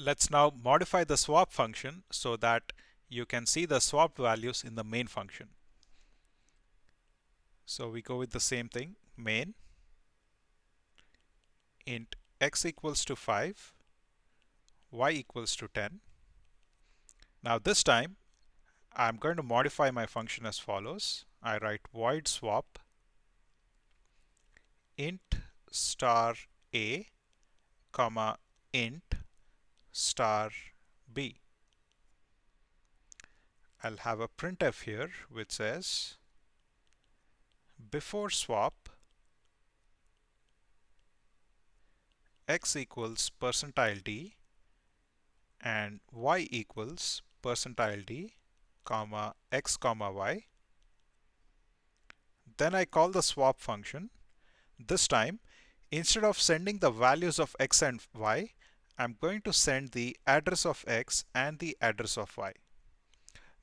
Let's now modify the swap function so that you can see the swapped values in the main function. So we go with the same thing, main int x equals to 5, y equals to 10. Now this time I'm going to modify my function as follows. I write void swap int star a comma int star b. I'll have a printf here which says before swap x equals percentile d and y equals percentile d comma x comma y. Then I call the swap function. This time, instead of sending the values of x and y, I'm going to send the address of x and the address of y.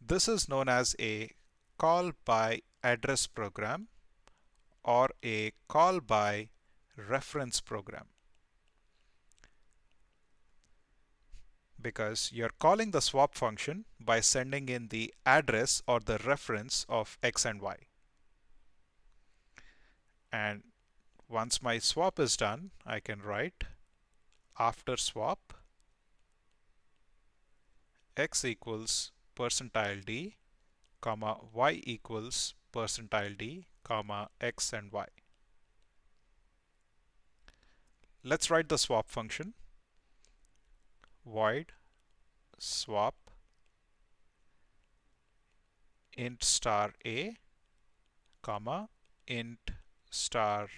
This is known as a call by address program or a call by reference program, because you're calling the swap function by sending in the address or the reference of x and y. And once my swap is done, I can write after swap x equals percentile d comma y equals percentile d comma x and y. Let's write the swap function. Void swap int star a comma int star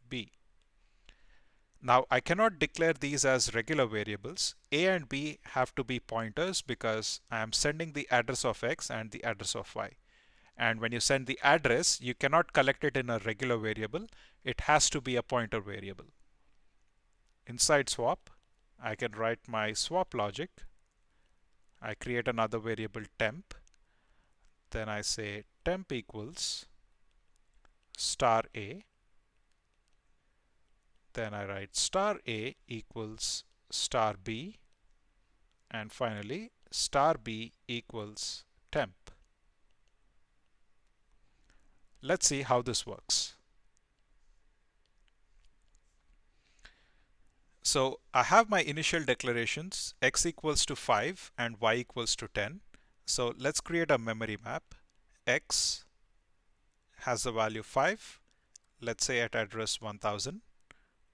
b. Now I cannot declare these as regular variables. A and b have to be pointers because I am sending the address of x and the address of y. And when you send the address, you cannot collect it in a regular variable. It has to be a pointer variable. Inside swap, I can write my swap logic. I create another variable temp. Then I say temp equals star a. Then I write star a equals star b. And finally, star b equals temp. Let's see how this works. So I have my initial declarations x equals to 5 and y equals to 10. So let's create a memory map. X has the value 5, let's say at address 1000.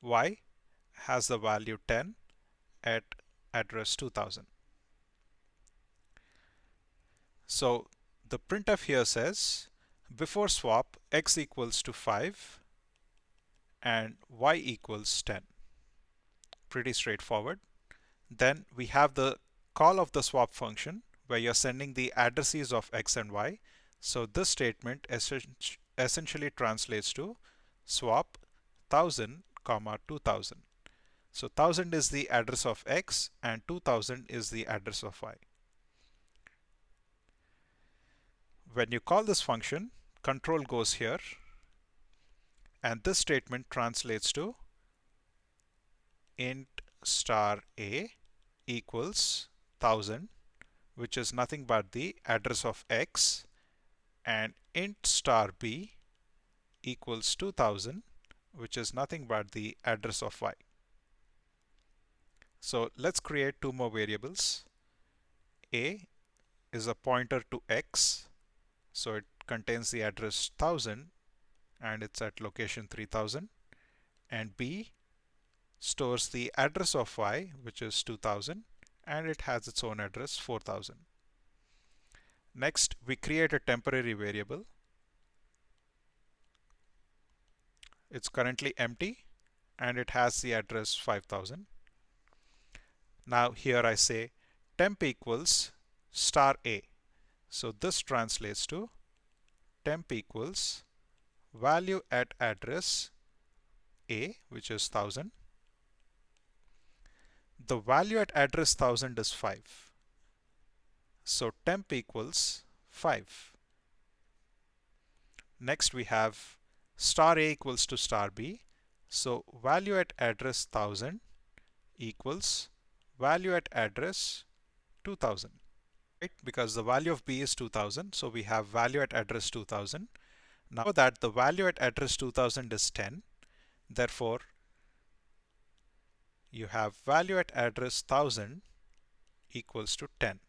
Y has the value 10 at address 2000. So the printf here says before swap x equals to 5 and y equals 10. Pretty straightforward. Then we have the call of the swap function where you're sending the addresses of x and y. So this statement essentially translates to swap 1000 comma 2000. So 1000 is the address of x and 2000 is the address of y. When you call this function, control goes here, and this statement translates to int star a equals 1000, which is nothing but the address of x, and int star b equals 2000, which is nothing but the address of y. So let's create two more variables. A is a pointer to x, so it contains the address 1000 and it's at location 3000, and b stores the address of y, which is 2000, and it has its own address 4000. Next, we create a temporary variable. It's currently empty and it has the address 5000. Now here I say temp equals star a. So this translates to temp equals value at address a, which is 1000. The value at address 1000 is 5. So temp equals 5. Next we have star a equals to star b. So value at address 1000 equals value at address 2000, right? Because the value of B is 2000, so we have value at address 2000. Now that the value at address 2000 is 10, therefore you have value at address 1000 equals to 10.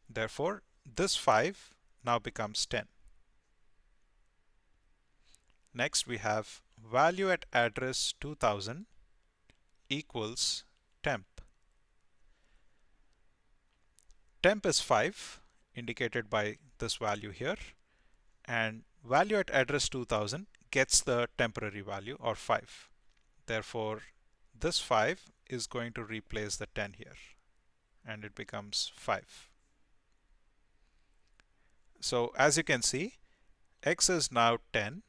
Therefore, this 5 now becomes 10. Next, we have value at address 2000 equals temp. Temp is 5, indicated by this value here, and value at address 2000 gets the temporary value, or 5. Therefore, this 5 is going to replace the 10 here, and it becomes 5. So as you can see, x is now 10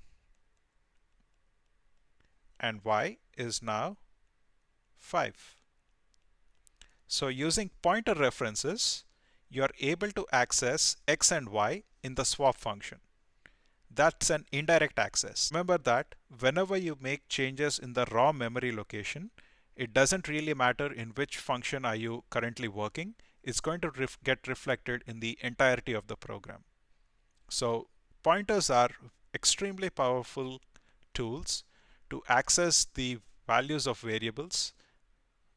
and y is now 5. So using pointer references, you are able to access x and y in the swap function. That's an indirect access. Remember that whenever you make changes in the raw memory location, it doesn't really matter in which function are you currently working. It's going to get reflected in the entirety of the program. So pointers are extremely powerful tools to access the values of variables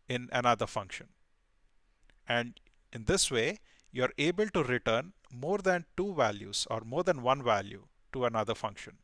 in another function. And in this way, you're able to return more than two values or more than one value to another function.